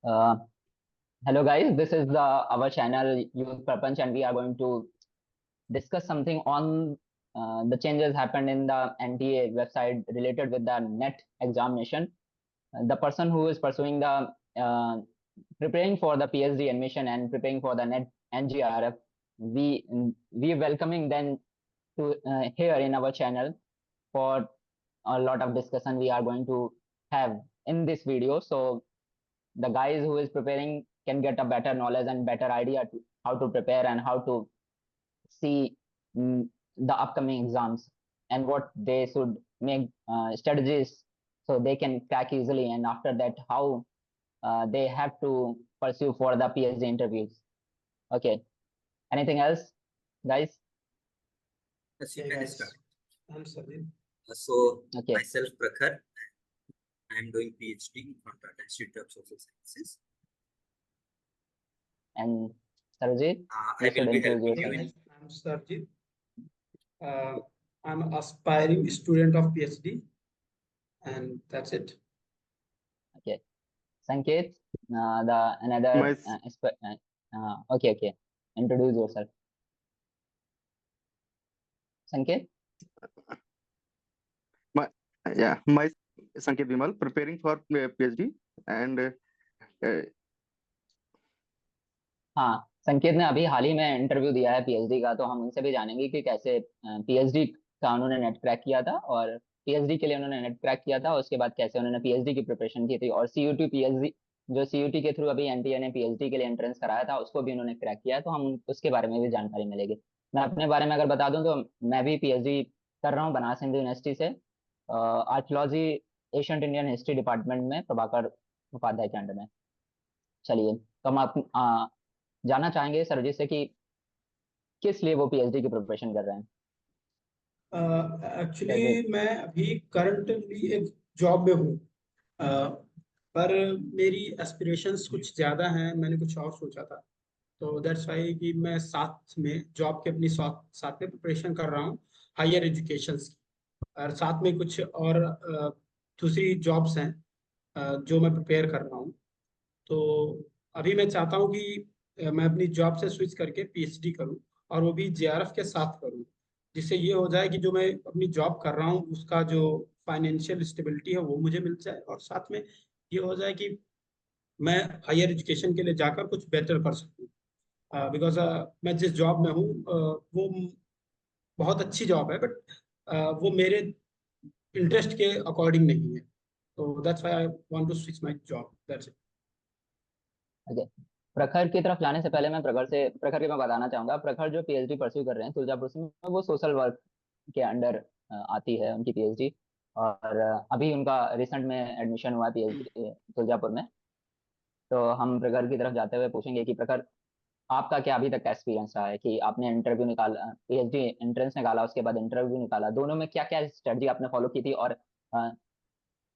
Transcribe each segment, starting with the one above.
Uh, Hello guys, this is our channel Youth Prapanch, and we are going to discuss something on the changes happened in the NTA website related with the NET examination. The person who is pursuing the preparing for the PhD admission and preparing for the NET NGRF, we welcoming them to here in our channel for a lot of discussion we are going to have in this video. So the guys who is preparing can get a better knowledge and better idea to how to prepare and how to see the upcoming exams and what they should make strategies so they can crack easily, and after that how they have to pursue for the PhD interviews. Okay, anything else, guys? Yes, you can start. I'm sorry. So, Okay. myself, Prakhar, I am doing PhD from Tata Institute of Social Sciences. And Sarojit, I you will should be introduce helping you yourself. in. I'm Sarjit. I'm an aspiring student of PhD, and that's it. Okay, Sanket, the another okay, introduce yourself, Sanket. My Sanket Vimal, preparing for PhD, and हाँ, संकेत ने अभी हाल ही में interview दिया है PhD का, तो हम उनसे भी जानेंगे कि कैसे पीएचडी का उन्होंने नेट क्रैक किया था और पीएचडी के लिए उन्होंने नेट क्रैक किया था, उसके बाद कैसे उन्होंने पीएचडी की प्रिपरेशन की थी, और सीयूटी पीएचडी जो सीयूटी के थ्रू अभी एनटीए ने पीएचडी के लिए एंट्रेंस कराया था उसको भी उन्होंने क्रैक किया है, तो हम उसके बारे में भी जानकारी मिलेगी। मैं अपने बारे में अगर बता दूं तो मैं भी पीएचडी कर रहा हूँ बनारस हिंदू यूनिवर्सिटी से, archaeology ancient Indian history department में प्रभाकर उपाध्याय के अंडर में। चलिए, तो हम जानना चाहेंगे सरजीत से कि किस लिए वो पीएचडी की प्रिपरेशन कर रहे हैं। एक्चुअली मैं अभी करंटली एक जॉब में हूँ, पर मेरी एस्पिरेशंस कुछ ज़्यादा हैं, मैंने कुछ और सोचा था, तो दैट्स वाई कि मैं साथ में जॉब के अपनी साथ में प्रिपरेशन कर रहा हूँ हायर एजुकेशन की, और साथ में कुछ और दूसरी जॉब्स हैं जो मैं प्रिपेयर कर रहा हूँ। तो अभी मैं चाहता हूँ कि मैं अपनी जॉब से स्विच करके पीएचडी करूँ, और वो भी जेआरएफ के साथ करूँ, जिससे ये हो जाए कि जो मैं अपनी जॉब कर रहा हूँ उसका जो फाइनेंशियल स्टेबिलिटी है वो मुझे मिल जाए, और साथ में ये हो जाए कि मैं हायर एजुकेशन के लिए जाकर कुछ बेटर कर सकूँ। बिकॉज मैं जिस जॉब में हूँ वो बहुत अच्छी जॉब है, बट वो मेरे इंटरेस्ट के अकॉर्डिंग नहीं है, तो that's why I want to switch my job, that's it. Okay, Prakhar की तरफ जाने से पहले मैं प्रखर के मैं बताना चाहूंगा, प्रखर जो पीएचडी परस्यू कर रहे हैं तुलजापुर से, वो सोशल वर्क के अंडर आती है उनकी पीएचडी, और अभी उनका रिसेंट में एडमिशन हुआ है पीएचडी तुलजापुर में। तो हम प्रखर की तरफ जाते हुए पूछेंगे कि प्रखर, आपका क्या अभी तक का एक्सपीरियंस रहा है कि आपने इंटरव्यू निकाला, पीएचडी एंट्रेंस निकाला, उसके बाद इंटरव्यू निकाला, दोनों में क्या क्या स्ट्रेटजी आपने फॉलो की थी, और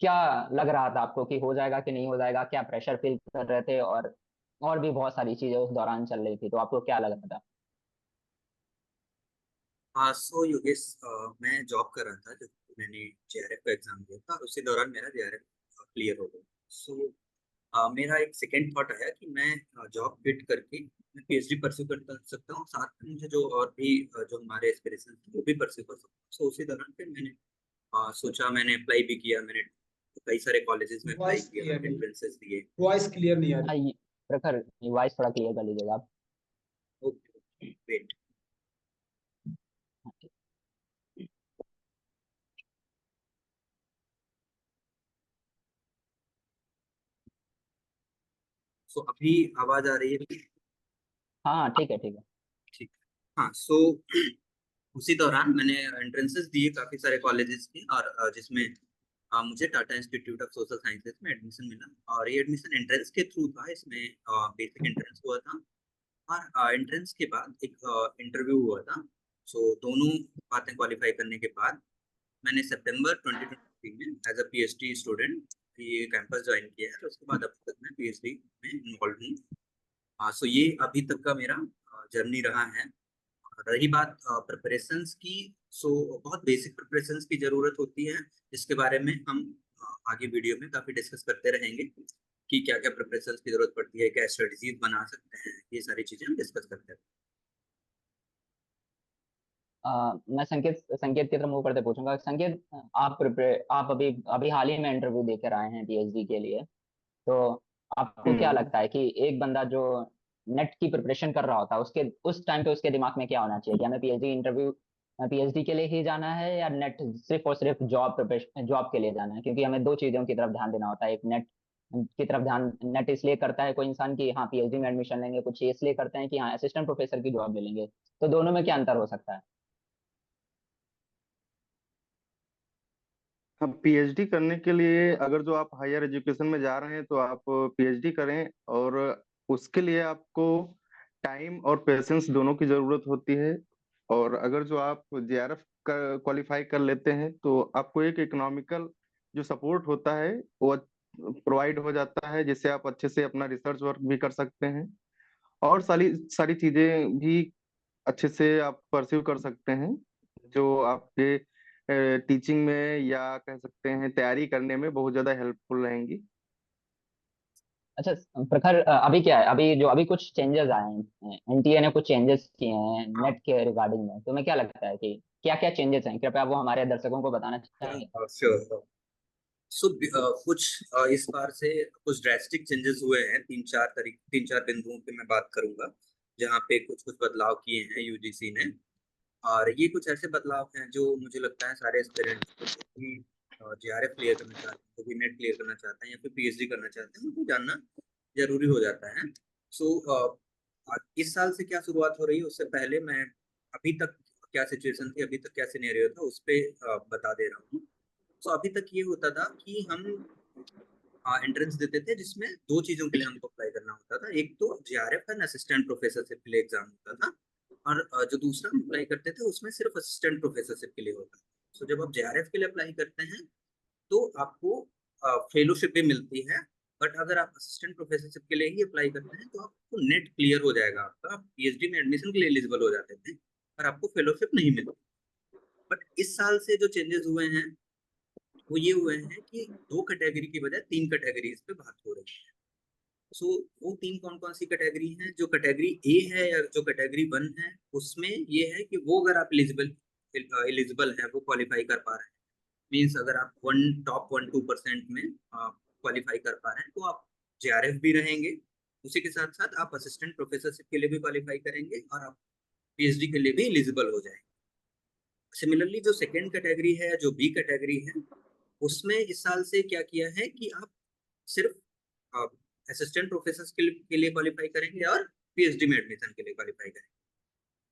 क्या लग रहा था आपको कि हो जाएगा कि नहीं हो जाएगा, क्या प्रेशर फील कर रहे थे, और भी बहुत सारी चीजें उस दौरान चल रही थी, तो आपको क्या लग रहा था? सो योगेश, मैं जॉब कर रहा था जब मैंने जेआरएफ का एग्जाम दिया था, और उसी दौरान मेरा जेआरएफ क्लियर हो गया। सो मेरा एक सेकेंड थॉट आया कि मैं जॉब क्विट करके मैं पीएचडी परस्यू कर सकता हूँ, साथ में मुझे जो और भी जो हमारे एस्पिरेशन थे वो भी परस्यू कर सकता हूँ। सो उसी दौरान फिर मैंने सोचा, मैंने अप्लाई भी किया, मैंने कई सारे कॉलेजेस में अप्लाई किया, एंट्रेंसेस दिए। वॉइस क्लियर नहीं आ रही। प्रखर, वॉइस थोड़ा क्लियर कर लीजिएगा आप। Okay, wait. सो अभी आवाज आ रही है? हाँ, ठीक है। ठीक। हाँ, सो उसी दौरान मैंने एंट्रेंसेस दिए काफी सारे कॉलेजेस के, और जिसमें मुझे Tata institute of social sciences में एडमिशन मिला, और ये एडमिशन एंट्रेंस के थ्रू था। इसमें बेसिक एंट्रेंस हुआ था, और एंट्रेंस के बाद एक इंटरव्यू हुआ था। सो दोनों बातें क्वालिफाई करने के बाद मैंने सितंबर 2023 में एज अ पीएचडी स्टूडेंट ये कैंपस ज्वाइन किया है, और उसके बाद अब तक मैं पीएचडी में इन्वॉल्व हूँ। सो ये अभी तक का मेरा जर्नी रहा है। रही बात प्रिपरेशंस की, सो बहुत बेसिक प्रिपरेशंस की जरूरत होती है, जिसके बारे में हम आगे वीडियो में काफी डिस्कस करते रहेंगे कि क्या क्या प्रिपरेशन की जरूरत पड़ती है, क्या स्ट्रेटजीज बना सकते हैं, ये सारी चीजें हम डिस्कस करते हैं। मैं संकेत संकेत की तरफ मुंह करते पूछूंगा। संकेत, आप अभी अभी हाल ही में इंटरव्यू देकर आए हैं पीएचडी के लिए, तो आपको क्या लगता है कि एक बंदा जो नेट की प्रिपरेशन कर रहा होता है उसके उस टाइम पे उसके दिमाग में क्या होना चाहिए कि हमें पीएचडी के लिए ही जाना है, या नेट सिर्फ और सिर्फ जॉब के लिए जाना है? क्योंकि हमें दो चीजों की तरफ ध्यान देना होता है। एक नेट की तरफ ध्यान नेट इसलिए करता है कोई इंसान की हाँ पीएचडी में एडमिशन लेंगे, कुछ ये इसलिए करते हैं कि हाँ असिस्टेंट प्रोफेसर की जॉब ले लेंगे। तो दोनों में क्या अंतर हो सकता है? हाँ, पीएचडी करने के लिए अगर जो आप हायर एजुकेशन में जा रहे हैं तो आप पीएचडी करें, और उसके लिए आपको टाइम और पेशेंस दोनों की जरूरत होती है। और अगर जो आप जेआरएफ क्वालिफाई कर लेते हैं तो आपको एक इकोनॉमिकल जो सपोर्ट होता है वो प्रोवाइड हो जाता है, जिससे आप अच्छे से अपना रिसर्च वर्क भी कर सकते हैं और सारी सारी चीजें भी अच्छे से आप परस्यू कर सकते हैं, जो आपके टीचिंग में या कह सकते हैं तैयारी करने में बहुत ज्यादा हेल्पफुल रहेंगी। अच्छा प्रखर, अभी क्या है, अभी कुछ चेंजेस आए हैं, एनटीए ने कुछ चेंजेस किए हैं हाँ, नेट के रिगार्डिंग में। तुम्हें क्या लगता है कि क्या क्या चेंजेस हैं? कृपया वो हमारे दर्शकों को बताना चाहेंगे? श्योर। सो कुछ इस बार से कुछ ड्रेस्टिक चेंजेस हुए हैं, 3-4 बिंदुओं पे मैं बात करूंगा, जहाँ पे कुछ कुछ बदलाव किए हैं यूजीसी ने। और ये कुछ ऐसे बदलाव हैं जो मुझे लगता है सारे एस्पिरेंट्स को जो भी जेआरएफ क्लियर करना चाहते हैं, जो भी नेट क्लियर करना चाहते हैं या फिर पीएचडी करना चाहते हैं, उनको जानना जरूरी हो जाता है। सो इस साल से क्या शुरुआत हो रही है उससे पहले मैं अभी तक क्या सिचुएशन थी, अभी तक क्या सिनेरियो था, उस पे बता दे रहा हूँ। तो अभी तक ये होता था कि हम एंट्रेंस देते थे जिसमें दो चीजों के लिए हमको अप्लाई करना होता था। एक तो जेआरएफ एंड असिस्टेंट प्रोफेसरशिप के लिए एग्जाम होता था, और जो दूसरा हम अप्लाई करते थे उसमें सिर्फ असिस्टेंट प्रोफेसरशिप के लिए होता था। तो जब आप जेआरएफ के लिए अप्लाई करते हैं तो आपको फेलोशिप भी मिलती है, बट अगर आप असिस्टेंट प्रोफेसरशिप के लिए ही अप्लाई करते हैं तो आपको नेट क्लियर हो जाएगा आपका, आप पीएचडी में एडमिशन के लिए एलिजिबल हो जाते थे, पर आपको फेलोशिप नहीं मिलती। बट इस साल से जो चेंजेस हुए हैं वो ये हुए हैं कि दो कैटेगरी की बजाय तीन कैटेगरीज पे बात हो रही है। सो वो तीन कौन कौन सी कैटेगरी हैं? जो कैटेगरी ए है या जो कैटेगरी 1 है, उसमें ये है कि वो अगर आप एलिजिबल है, वो क्वालिफाई कर पा रहे हैं, मीन्स अगर आप टॉप 1-2% में क्वालिफाई कर पा रहे हैं तो आप जेआरएफ भी रहेंगे, उसी के साथ साथ आप असिस्टेंट प्रोफेसरशिप के लिए भी क्वालिफाई करेंगे और आप पीएचडी के लिए भी एलिजिबल हो जाएंगे। सिमिलरली जो सेकेंड कैटेगरी है, जो बी कैटेगरी है, उसमें इस साल से क्या किया है कि आप सिर्फ असिस्टेंट प्रोफेसर के लिए क्वालिफाई करेंगे और पीएचडी में एडमिशन के लिए क्वालिफाई करेंगे।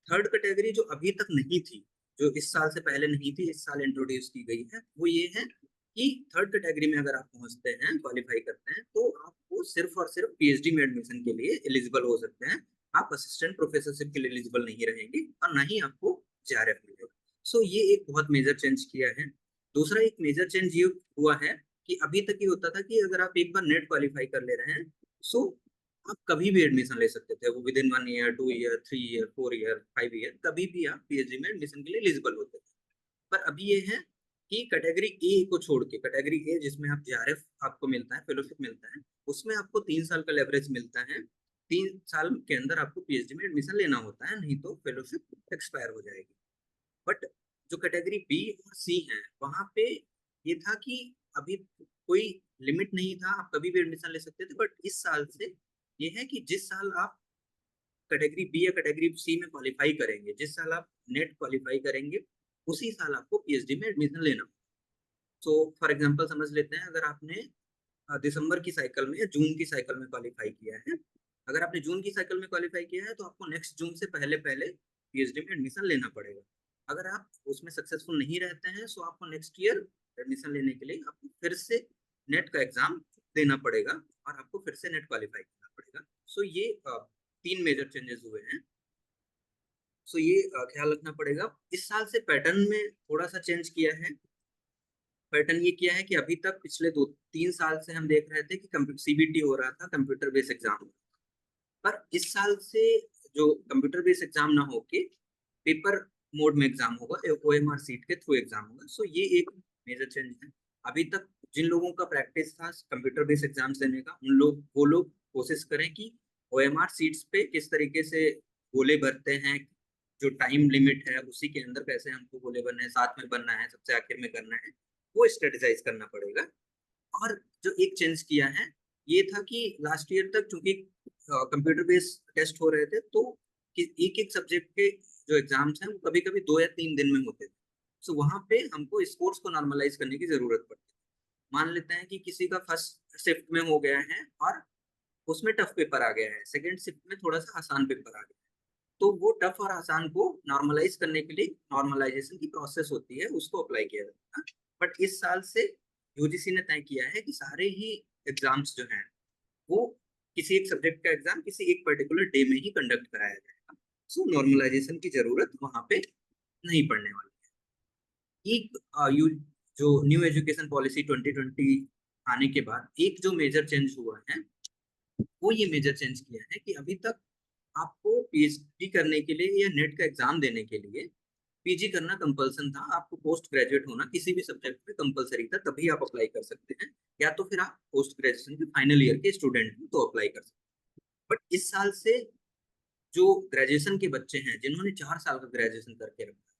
थर्ड कैटेगरी जो अभी तक नहीं थी, जो इस साल से पहले नहीं थी, इस साल इंट्रोड्यूस की गई है, वो ये है कि थर्ड कैटेगरी में अगर आप पहुंचते हैं, क्वालिफाई करते हैं, तो आपको सिर्फ और सिर्फ पीएचडी में एडमिशन के लिए एलिजिबल हो सकते हैं। आप असिस्टेंट प्रोफेसरशिप के लिए एलिजिबल नहीं रहेंगे और ना ही आपको जेआरएफ मिलेगा। सो ये एक बहुत मेजर चेंज किया है। दूसरा एक मेजर चेंज ये हुआ है कि अभी तक ये होता था कि अगर आप एक बार नेट क्वालिफाई कर ले रहे हैं, सो आप कभी भी एडमिशन ले सकते थे, वो with in 1 year, 2 year, 3 year, 4 year, 5 year, कभी भी आप पीएचडी में एडमिशन के लिए एलिजिबल होते थे। पर अभी ये है कि कैटेगरी ए को छोड़ के, कैटेगरी ए जिसमें आप जेआरएफ आपको मिलता है, फेलोशिप मिलता है, उसमें आपको 3 साल का लेवरेज मिलता है। 3 साल के अंदर आपको पीएचडी में एडमिशन लेना होता है, नहीं तो फेलोशिप एक्सपायर हो जाएगी। बट जो कैटेगरी बी और सी है, वहां पे ये था कि अभी कोई लिमिट नहीं था, आप कभी भी एडमिशन ले सकते थे। बट इस साल से ये है कि जिस साल आप कैटेगरी बी या कैटेगरी सी में क्वालिफाई करेंगे, जिस साल आप नेट क्वालिफाई करेंगे, उसी साल आपको पीएचडी में एडमिशन लेना। तो फॉर एग्जांपल समझ लेते हैं, अगर आपने दिसंबर की साइकिल में या जून की साइकिल में क्वालिफाई किया है, अगर आपने जून की साइकिल में क्वालिफाई किया है तो आपको नेक्स्ट जून से पहले पहले पीएचडी में एडमिशन लेना पड़ेगा। अगर आप उसमें सक्सेसफुल नहीं रहते हैं तो आपको नेक्स्ट ईयर एडमिशन लेने के लिए आपको फिर से नेट का एग्जाम देना पड़ेगा और आपको फिर से नेट क्वालिफाई करना पड़ेगा। सो ये 3 मेजर चेंजेस हुए हैं। सो ये ख्याल रखना पड़ेगा। इस साल से पैटर्न में थोड़ा सा चेंज किया है। पैटर्न ये किया है कि अभी तक पिछले 2-3 साल से हम देख रहे थे कि सीबीटी हो रहा था, कंप्यूटर बेस्ड एग्जाम, पर इस साल से जो कंप्यूटर बेस्ड एग्जाम ना होके पेपर मोड में एग्जाम होगा, ओएमआर सीट के थ्रू एग्जाम होगा। सो ये एक मेजर चेंज है। अभी तक जिन लोगों का प्रैक्टिस था कंप्यूटर बेस्ड एग्जाम्स देने का, वो लोग कोशिश करें कि OMR सीट्स पे किस तरीके से गोले भरते हैं, जो टाइम लिमिट है उसी के अंदर कैसे हमको गोले भरना है, साथ में बनना है, सबसे आखिर में करना है, वो स्ट्रेटेजाइज करना पड़ेगा। और जो एक चेंज किया है ये था कि लास्ट ईयर तक चूंकि कंप्यूटर बेस्ड टेस्ट हो रहे थे, तो एक एक सब्जेक्ट के जो एग्जाम्स हैं वो कभी कभी 2 या 3 दिन में होते थे। सो वहां पे हमको स्कोर्स को नॉर्मलाइज करने की जरूरत पड़ती है। मान लेते हैं कि किसी का फर्स्ट शिफ्ट में हो गया है और उसमें टफ पेपर आ गया है, सेकंड शिफ्ट में थोड़ा सा आसान पेपर आ गया है, तो वो टफ और आसान को नॉर्मलाइज करने के लिए नॉर्मलाइजेशन की प्रोसेस होती है, उसको अप्लाई किया जाता है। बट इस साल से यूजीसी ने तय किया है कि सारे ही एग्जाम्स जो हैं वो किसी एक सब्जेक्ट का एग्जाम किसी एक पर्टिकुलर डे में ही कंडक्ट कराया जाएगा। सो नॉर्मलाइजेशन की जरूरत वहां पे नहीं पड़ने वाली है। जो न्यू एजुकेशन पॉलिसी 2020 आने के बाद एक जो मेजर चेंज हुआ है वो ये मेजर चेंज किया है कि अभी तक आपको PhD करने के लिए या नेट का एग्जाम देने के लिए PG करना कंपल्सन था। आपको पोस्ट ग्रेजुएट होना किसी भी सब्जेक्ट में कंपलसरी था, तभी आप अप्लाई कर सकते हैं, या तो फिर आप पोस्ट ग्रेजुएशन के फाइनल ईयर के स्टूडेंट हैं तो अप्लाई कर सकते हैं। बट इस साल से जो ग्रेजुएशन के बच्चे हैं जिन्होंने 4 साल का ग्रेजुएशन करके रखा है,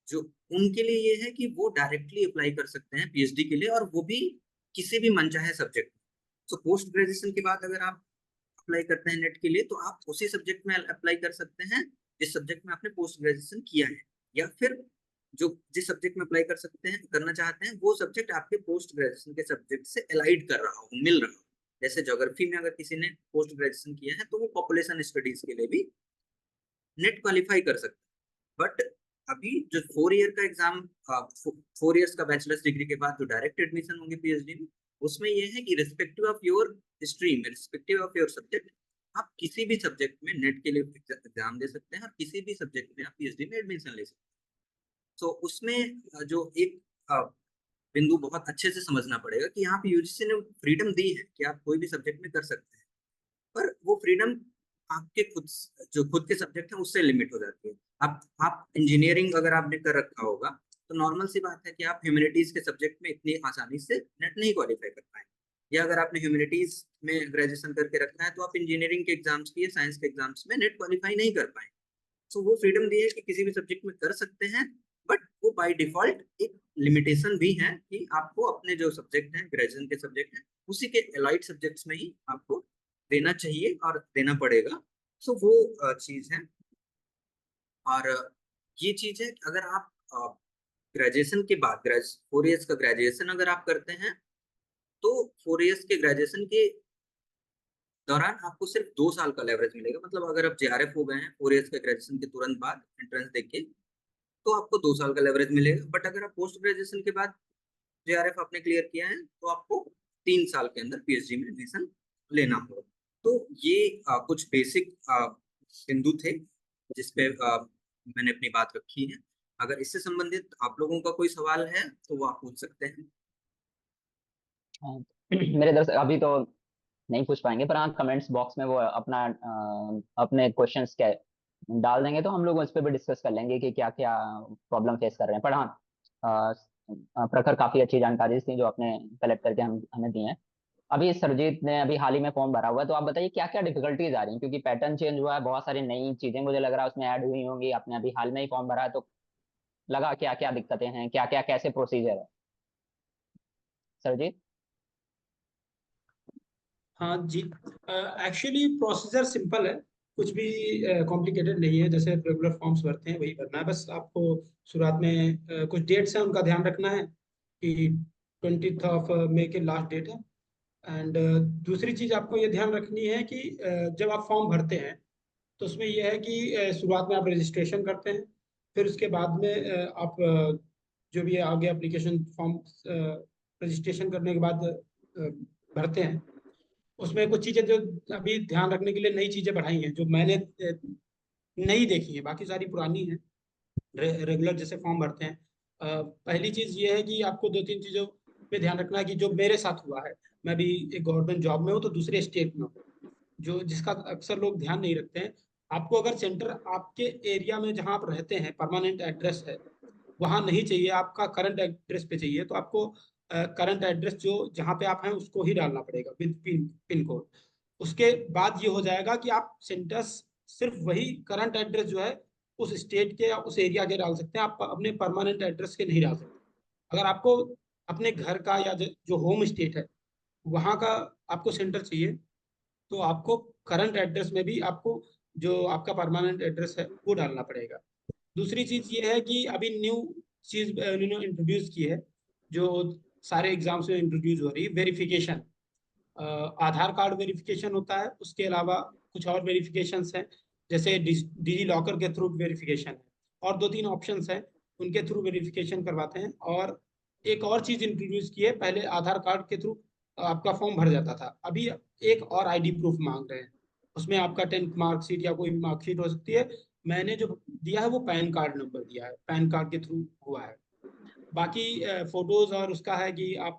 जो उनके लिए ये है कि वो डायरेक्टली अप्लाई कर सकते हैं PhD के लिए, और वो भी किसी भी मनचाहे सब्जेक्ट में। सो पोस्ट ग्रेजुएशन के बाद अगर आप अप्लाई करते हैं नेट के लिए तो आप उसी सब्जेक्ट में अप्लाई कर सकते हैं जिस सब्जेक्ट में आपने पोस्ट ग्रेजुएशन किया है, या फिर जो जिस सब्जेक्ट में अप्लाई कर सकते हैं करना चाहते हैं वो सब्जेक्ट आपके पोस्ट ग्रेजुएशन के सब्जेक्ट से अलाइड कर रहा हो, मिल रहा हो। जैसे ज्योग्राफी में अगर किसी ने पोस्ट ग्रेजुएशन किया है तो वो पॉपुलेशन स्टडीज के लिए भी नेट क्वालिफाई कर सकते हैं। बट अभी जो 4 ईयर का एग्जाम, 4 इयर्स का बैचलर्स डिग्री के बाद जो डायरेक्ट एडमिशन होंगे PhD में, उसमें यह है कि respective of your stream, respective of your subject, आप किसी भी सब्जेक्ट में नेट के लिए एग्जाम दे सकते हैं और किसी भी सब्जेक्ट में आप PhD में एडमिशन ले सकते हैं। तो उसमें जो एक बिंदु बहुत अच्छे से समझना पड़ेगा कि यहाँ पे यूजीसी ने फ्रीडम दी है कि आप कोई भी सब्जेक्ट में कर सकते हैं, पर वो फ्रीडम आपके खुद के सब्जेक्ट है उससे लिमिट हो जाती है। आप इंजीनियरिंग अगर आपने कर रखा होगा तो नॉर्मल सी बात है कि आप ह्यूमैनिटीज के सब्जेक्ट में इतनी आसानी से नेट नहीं क्वालिफाई कर पाएंगे, या अगर आपने ह्यूमैनिटीज में ग्रेजुएशन करके रखा है तो आप इंजीनियरिंग के एग्जाम्स की या साइंस के एग्जाम्स में नेट क्वालिफाई नहीं कर पाएंगे। तो वो फ्रीडम दी है कि किसी भी सब्जेक्ट में कर सकते हैं, बट वो बाय डिफॉल्ट एक लिमिटेशन भी है कि आपको अपने जो सब्जेक्ट हैं ग्रेजुएशन के सब्जेक्ट हैं उसी के एलाइड सब्जेक्ट्स में ही आपको देना चाहिए और देना पड़ेगा। सो वो चीज है। और ये चीज है अगर आप ग्रेजुएशन के बाद 4 इयर्स का ग्रेजुएशन अगर आप करते हैं तो 4 इयर्स के ग्रेजुएशन के दौरान आपको सिर्फ 2 साल का लेवरेज मिलेगा। मतलब अगर आप JRF हो गए हैं 4 इयर्स के ग्रेजुएशन के तुरंत बाद एंट्रेंस देके, तो आपको 2 साल का लेवरेज मिलेगा। बट अगर आप पोस्ट ग्रेजुएशन के बाद JRF आपने क्लियर किया है तो आपको 3 साल के अंदर PhD में एडमिशन लेना होगा। तो ये कुछ बेसिक बिंदु थे जिसपे मैंने अपनी बात रखी है। अगर इससे संबंधित आप लोगों का कोई सवाल है तो वो आप पूछ सकते हैं। मेरे तरफ से अभी तो नहीं पूछ पाएंगे, पर हाँ कमेंट्स बॉक्स में वो अपना अपने क्वेश्चंस क्या डाल देंगे तो हम लोग उस पर भी डिस्कस कर लेंगे कि क्या क्या प्रॉब्लम फेस कर रहे हैं। पर हाँ प्रखर काफी अच्छी जानकारी थी जो आपने कलेक्ट करके हमें दी है। अभी सरजीत ने अभी हाल ही में फॉर्म भरा हुआ है, तो आप बताइए क्या क्या डिफिकल्टीज आ रही हैं, क्योंकि पैटर्न चेंज हुआ है, बहुत सारी नई चीजें मुझे लग रहा है उसमें ऐड हुई होंगी। आपने अभी हाल में ही फॉर्म भरा है तो लगा क्या क्या दिक्कतें हैं, क्या क्या कैसे प्रोसीजर है सरजीत? हाँ जी, एक्चुअली प्रोसीजर सिंपल है, कुछ भी कॉम्प्लिकेटेड नहीं है। जैसे रेगुलर फॉर्म्स भरते हैं वही भरना है। बस आपको शुरुआत में कुछ डेट्स हैं उनका ध्यान रखना है कि 20th ऑफ मई के लास्ट डेट है। एंड दूसरी चीज़ आपको ये ध्यान रखनी है कि जब आप फॉर्म भरते हैं तो उसमें यह है कि शुरुआत में आप रजिस्ट्रेशन करते हैं, फिर उसके बाद में आप जो भी आगे एप्लीकेशन फॉर्म रजिस्ट्रेशन करने के बाद भरते हैं। उसमें कुछ चीज़ें जो अभी ध्यान रखने के लिए नई चीज़ें बढ़ाई हैं जो मैंने नई देखी है, बाकी सारी पुरानी है। रेगुलर जैसे फॉर्म भरते हैं, पहली चीज़ ये है कि आपको 2-3 चीज़ों पे ध्यान रखना है कि जो मेरे साथ हुआ है, मैं भी एक गवर्नमेंट जॉब में हूँ तो दूसरे स्टेट में हूँ, जो जिसका अक्सर लोग ध्यान नहीं रखते हैं। आपको अगर सेंटर आपके एरिया में जहाँ आप रहते हैं परमानेंट एड्रेस है वहाँ नहीं चाहिए, आपका करंट एड्रेस पे चाहिए, तो आपको करंट एड्रेस जो जहाँ पे आप हैं उसको ही डालना पड़ेगा विद पिन कोड। उसके बाद ये हो जाएगा कि आप सेंटर्स सिर्फ वही करंट एड्रेस जो है उस स्टेट के या उस एरिया के डाल सकते हैं, आप अपने परमानेंट एड्रेस के नहीं डाल सकते। अगर आपको अपने घर का या जो होम स्टेट है वहाँ का आपको सेंटर चाहिए, तो आपको करंट एड्रेस में भी आपको जो आपका परमानेंट एड्रेस है वो डालना पड़ेगा। दूसरी चीज ये है कि अभी न्यू चीज उन्होंने इंट्रोड्यूस की है, जो सारे एग्जाम्स में इंट्रोड्यूस हो रही है, वेरिफिकेशन। आधार कार्ड वेरिफिकेशन होता है, उसके अलावा कुछ और वेरिफिकेशंस हैं, जैसे डिजी लॉकर के थ्रू वेरिफिकेशन है, और 2-3 ऑप्शंस हैं उनके थ्रू वेरिफिकेशन करवाते हैं। और एक और चीज इंट्रोड्यूस की है, पहले आधार कार्ड के थ्रू आपका फॉर्म भर जाता था, अभी एक और आईडी प्रूफ मांग रहे हैं। उसमें आपका 10th मार्कशीट या कोई भी मार्कशीट हो सकती है। मैंने जो दिया है वो पैन कार्ड नंबर दिया है, पैन कार्ड के थ्रू हुआ है। बाकी फोटोज और उसका है कि आप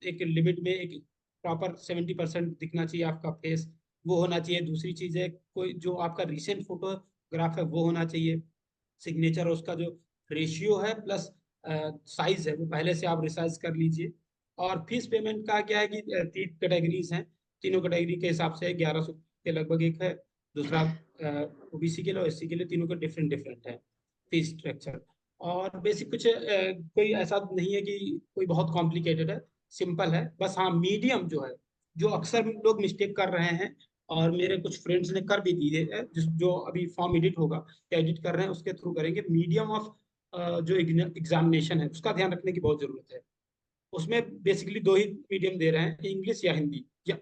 एक लिमिट में एक प्रॉपर 70% दिखना चाहिए आपका फेस, वो होना चाहिए। दूसरी चीज है कोई जो आपका रिसेंट फोटोग्राफ है वो होना चाहिए। सिग्नेचर उसका जो रेशियो है प्लस साइज है वो पहले से आप रिसाइज कर लीजिए। और फीस पेमेंट का क्या है कि 3 कैटेगरीज हैं, तीनों कैटेगरी के हिसाब से 1100 के लगभग एक है। दूसरा ओबीसी के लिए और एससी के लिए, तीनों का डिफरेंट डिफरेंट है फीस स्ट्रक्चर। और बेसिक कुछ कोई ऐसा नहीं है कि कोई बहुत कॉम्प्लिकेटेड है, सिंपल है। बस हाँ मीडियम जो है, जो अक्सर लोग मिस्टेक कर रहे हैं, और मेरे कुछ फ्रेंड्स ने कर भी दिए है, जो अभी फॉर्म एडिट होगा, एडिट कर रहे हैं उसके थ्रू करेंगे। मीडियम ऑफ जो एग्जामिनेशन है उसका ध्यान रखने की बहुत जरूरत है। उसमें बेसिकली 2 ही मीडियम दे रहे हैं, इंग्लिश या हिंदी, या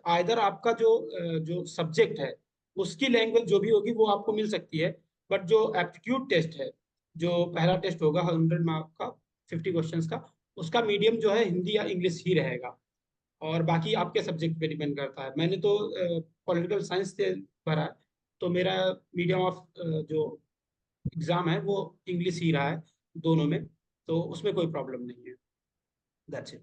आइदर आपका जो सब्जेक्ट है उसकी लैंग्वेज जो भी होगी वो आपको मिल सकती है। बट जो एप्टीट्यूड टेस्ट है, जो पहला टेस्ट होगा 100 मार्क का, 50 क्वेश्चंस का, उसका मीडियम जो है हिंदी या इंग्लिश ही रहेगा। और बाकी आपके सब्जेक्ट पे डिपेंड करता है। मैंने तो पॉलिटिकल साइंस से भरा है, तो मेरा मीडियम ऑफ जो एग्जाम है वो इंग्लिश ही रहा है दोनों में, तो उसमें कोई प्रॉब्लम नहीं है। That's it.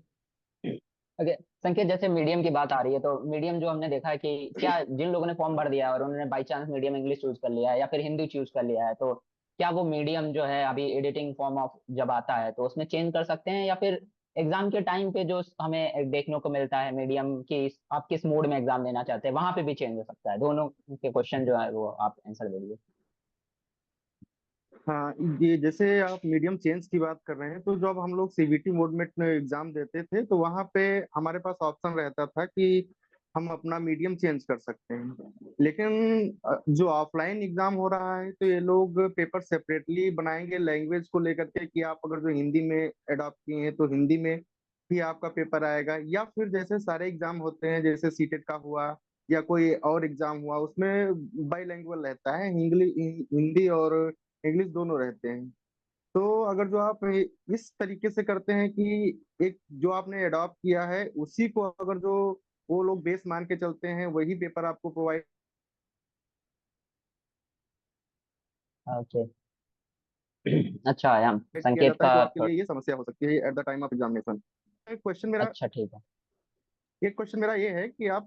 ओके संकेत, जैसे मीडियम की बात आ रही है तो मीडियम जो हमने देखा है कि क्या जिन लोगों ने फॉर्म भर दिया है और उन्होंने by chance medium English choose कर लिया है या फिर हिंदी चूज कर लिया है, तो क्या वो मीडियम जो है अभी एडिटिंग फॉर्म ऑफ जब आता है तो उसमें चेंज कर सकते हैं, या फिर एग्जाम के टाइम पे जो हमें देखने को मिलता है मीडियम की, आप किस मोड में एग्जाम देना चाहते हैं वहां पे भी चेंज हो सकता है? दोनों के क्वेश्चन जो है वो आप आंसर दे दीजिए। हाँ, ये जैसे आप मीडियम चेंज की बात कर रहे हैं, तो जब हम लोग सीबीटी मोड में एग्जाम देते थे तो वहाँ पे हमारे पास ऑप्शन रहता था कि हम अपना मीडियम चेंज कर सकते हैं। लेकिन जो ऑफलाइन एग्जाम हो रहा है तो ये लोग पेपर सेपरेटली बनाएंगे लैंग्वेज को लेकर के, कि आप अगर जो हिंदी में अडॉप्ट किए हैं तो हिंदी में ही आपका पेपर आएगा, या फिर जैसे सारे एग्जाम होते हैं जैसे सीटेट का हुआ या कोई और एग्जाम हुआ उसमें बाईलैंग्वेज रहता है, हिंदी और इंग्लिश दोनों रहते हैं। तो अगर जो आप इस तरीके से करते हैं कि एक जो आपने अडॉप्ट किया है उसी को अगर जो वो लोग बेस मान के चलते हैं वही पेपर आपको प्रोवाइड ओके। अच्छा या किया संकेत जाता है, का तो आपके लिए ये समस्या हो सकती है at the time of examination. एक क्वेश्चन मेरा अच्छा ठीक है। एक क्वेश्चन मेरा ये है कि आप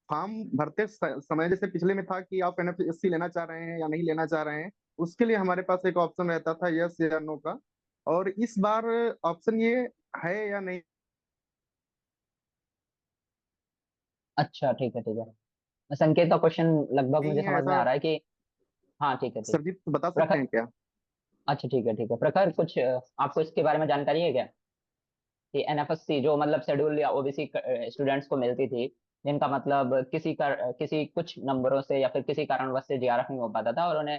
फॉर्म भरते समय, जैसे पिछले में था कि आप एनएफएससी लेना चाह रहे हैं या नहीं लेना चाह रहे हैं, उसके लिए हमारे पास एक ऑप्शन रहता था यस या नो का, और इस बार ऑप्शन ये है या नहीं अच्छा ठीक है ठीक है, संकेत का क्वेश्चन लगभग मुझे है, समझ में ऐसा आ रहा है कि हाँ ठीक है ठीक। सरजीत बता सकते प्रखर, हैं क्या? अच्छा ठीक है ठीक है, प्रखर कुछ आपको इसके बारे में जानकारी है क्या कि एनएफएससी जो मतलब शेड्यूल या ओबीसी स्टूडेंट्स को मिलती थी, जिनका मतलब किसी कुछ नंबरों से या फिर किसी कारणवश से जीआरएफ नहीं हो पाता था और उन्हें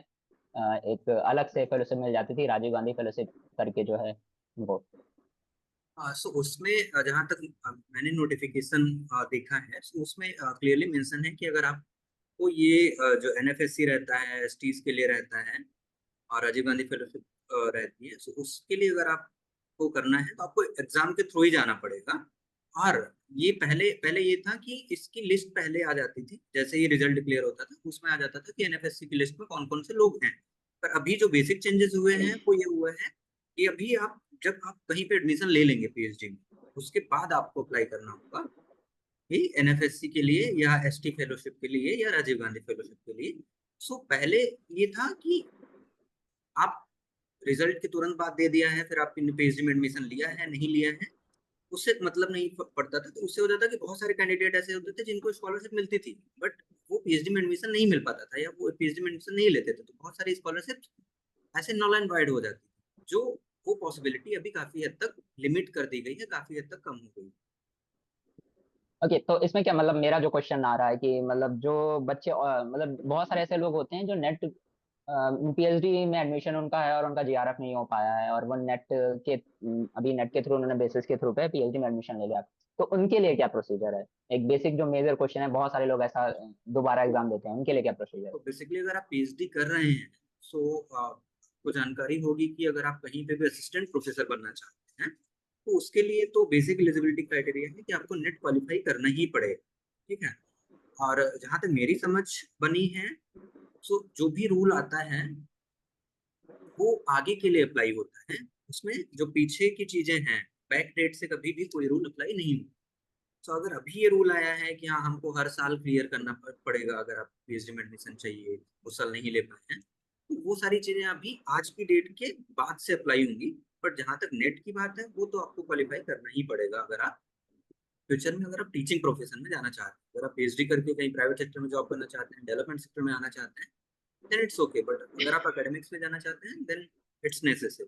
एक अलग से फेलोशिप मिल जाती थी, राजीव गांधी फेलोशिप करके जो है वो। सो उसमें जहाँ तक मैंने नोटिफिकेशन देखा है, सो उसमें क्लियरली मेंशन है कि अगर आपको ये जो एनएफएससी रहता है एसटीज के लिए रहता है और राजीव गांधी फेलोशिप रहती है, सो उसके लिए अगर आपको करना है तो आपको एग्जाम के थ्रू ही जाना पड़ेगा। और ये पहले पहले ये था कि इसकी लिस्ट पहले आ जाती थी, जैसे ही रिजल्ट डिक्लेयर होता था उसमें आ जाता था कि एनएफएससी की लिस्ट में कौन कौन से लोग हैं। पर अभी जो बेसिक चेंजेस हुए हैं वो ये हुआ है कि अभी आप जब आप कहीं पे एडमिशन ले लेंगे पीएचडी में, उसके बाद आपको अप्लाई करना होगा कि एनएफएससी के लिए या एसटी फेलोशिप के लिए या राजीव गांधी फेलोशिप के लिए। सो पहले ये था कि आप रिजल्ट के तुरंत बाद दे दिया है, फिर आपने पीएचडी में एडमिशन लिया है नहीं लिया है, उससे मतलब नहीं पड़ता था। तो उससे होता था कि बहुत सारे कैंडिडेट ऐसे होते थे जिनको स्कॉलरशिप मिलती थी, बट वो पीएचडी में एडमिशन नहीं मिल पाता था, या वो पीएचडी में एडमिशन नहीं लेते थे, तो बहुत सारी स्कॉलरशिप ऐसे नल एंड वाइड हो जाती थी, जो वो पॉसिबिलिटी अभी काफी हद तक लिमिट कर दी गई है, काफी हद तक कम हो गई। ओके, तो इसमें क्या मतलब मेरा जो क्वेश्चन आ रहा है कि मतलब जो बच्चे मतलब बहुत सारे ऐसे लोग होते हैं जो नेट पीएचडी में एडमिशन उनका है और उनका जीआरएफ नहीं हो पाया है, और वो नेट के अभी नेट के थ्रू उन्होंने बेसिस के थ्रू पे पीएचडी में एडमिशन ले लिया, तो उनके लिए क्या प्रोसीजर है? एक बेसिक जो मेजर क्वेश्चन है, बहुत सारे लोग ऐसा दोबारा एग्जाम देते हैं, उनके लिए क्या प्रोसीजर है? तो बेसिकली अगर आप पीएचडी कर रहे हैं, सो आपको जानकारी होगी कि अगर आप कहीं पे भी असिस्टेंट प्रोफेसर बनना चाहते हैं, तो उसके लिए तो बेसिक एलिजिबिलिटी क्राइटेरिया है कि आपको नेट क्वालिफाई करना ही पड़ेगा, ठीक है। और जहां तक मेरी समझ बनी है, सो जो भी रूल आता है वो आगे के लिए अप्लाई होता है, उसमें जो पीछे की चीजें हैं, बैक डेट से कभी भी कोई रूल अप्लाई नहीं होता। तो अगर अभी ये रूल आया है कि हाँ हमको हर साल क्लियर करना पड़ेगा अगर आप पीएचडी में एडमिशन चाहिए, उस साल नहीं ले पाए हैं, तो वो सारी चीजें अभी आज की डेट के बाद से अप्लाई होंगी। बट जहां तक नेट की बात है, वो तो आपको क्वालिफाई करना ही पड़ेगा अगर आप फ्यूचर में, अगर आप टीचिंग प्रोफेशन में जाना चाहते हैं, अगर आप पीएचडी करके कहीं प्राइवेट सेक्टर में जॉब करना चाहते हैं, डेवलपमेंट सेक्टर में आना चाहते हैं, देन इट्स ओके, बट अगर आप एकेडमिक्स में जाना चाहते हैं then it's necessary.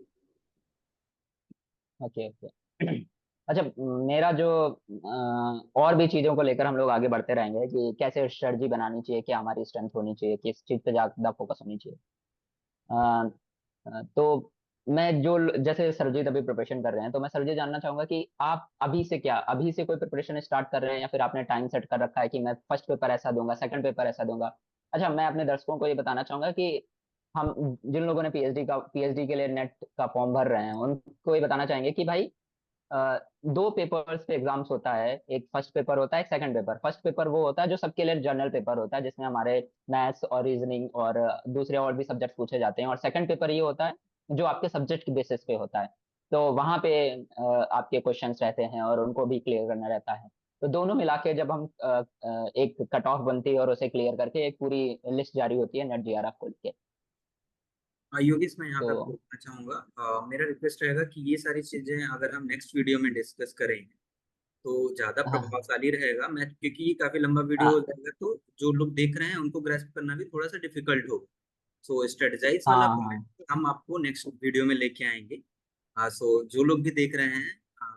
Okay okay. अच्छा, मेरा जो और भी चीजों को लेकर हम लोग आगे बढ़ते रहेंगे कि कैसे स्ट्रेटजी बनानी चाहिए, क्या हमारी स्ट्रेंथ होनी चाहिए, किस चीज पे ज्यादा फोकस होनी चाहिए। तो मैं जो जैसे सरजीत अभी प्रिपरेशन कर रहे हैं, तो मैं सरजीत जानना चाहूंगा कि आप अभी से कोई प्रिपरेशन स्टार्ट कर रहे हैं, या फिर आपने टाइम सेट कर रखा है कि मैं फर्स्ट पेपर ऐसा दूंगा, सेकंड पेपर ऐसा दूंगा? अच्छा, मैं अपने दर्शकों को ये बताना चाहूंगा कि हम जिन लोगों ने पीएचडी के लिए नेट का फॉर्म भर रहे हैं, उनको ये बताना चाहेंगे कि भाई दो पेपर्स पे एग्जाम्स होता है, एक फर्स्ट पेपर होता है, एक सेकंड पेपर। फर्स्ट पेपर वो होता है जो सबके लिए जनरल पेपर होता है, जिसमें हमारे मैथ्स और रीजनिंग और दूसरे और भी सब्जेक्ट पूछे जाते हैं, और सेकंड पेपर ये होता है जो आपके सब्जेक्ट के बेसिस पे होता है। तो वहां पे आपके क्वेश्चंस रहते हैं और उनको भी क्लियर करना रहता है। तो दोनों मिला के जब हम एक कट ऑफ बनती है और उसे क्लियर करके एक पूरी लिस्ट जारी होती है नेट जीआरएफ को लेके। योगेश, मैं यहाँ पे आपको तो बताना चाहूंगा, मेरा रिक्वेस्ट रहेगा कि ये सारी चीजें अगर हम नेक्स्ट वीडियो में डिस्कस करेंगे तो ज्यादा हाँ प्रभावशाली रहेगा। मैं क्योंकि ये काफी लंबा वीडियो हो हाँ जाएगा, तो जो लोग देख रहे हैं उनको ग्रेस्प करना भी थोड़ा सा डिफिकल्ट होगा। सो स्ट्रेटेजाइज वाला हाँ हाँ। पार्ट हम आपको नेक्स्ट वीडियो में लेके आएंगे। सो जो लोग भी देख रहे हैं,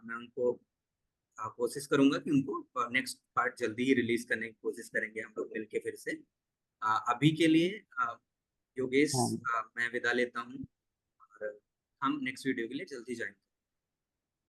मैं उनको कोशिश करूंगा कि उनको नेक्स्ट पार्ट जल्दी ही रिलीज करने की कोशिश करेंगे हम लोग मिलके फिर से। अभी के लिए योगेश, हाँ मैं विदा लेता हूँ, और हम नेक्स्ट वीडियो के लिए जल्दी जाएंगे।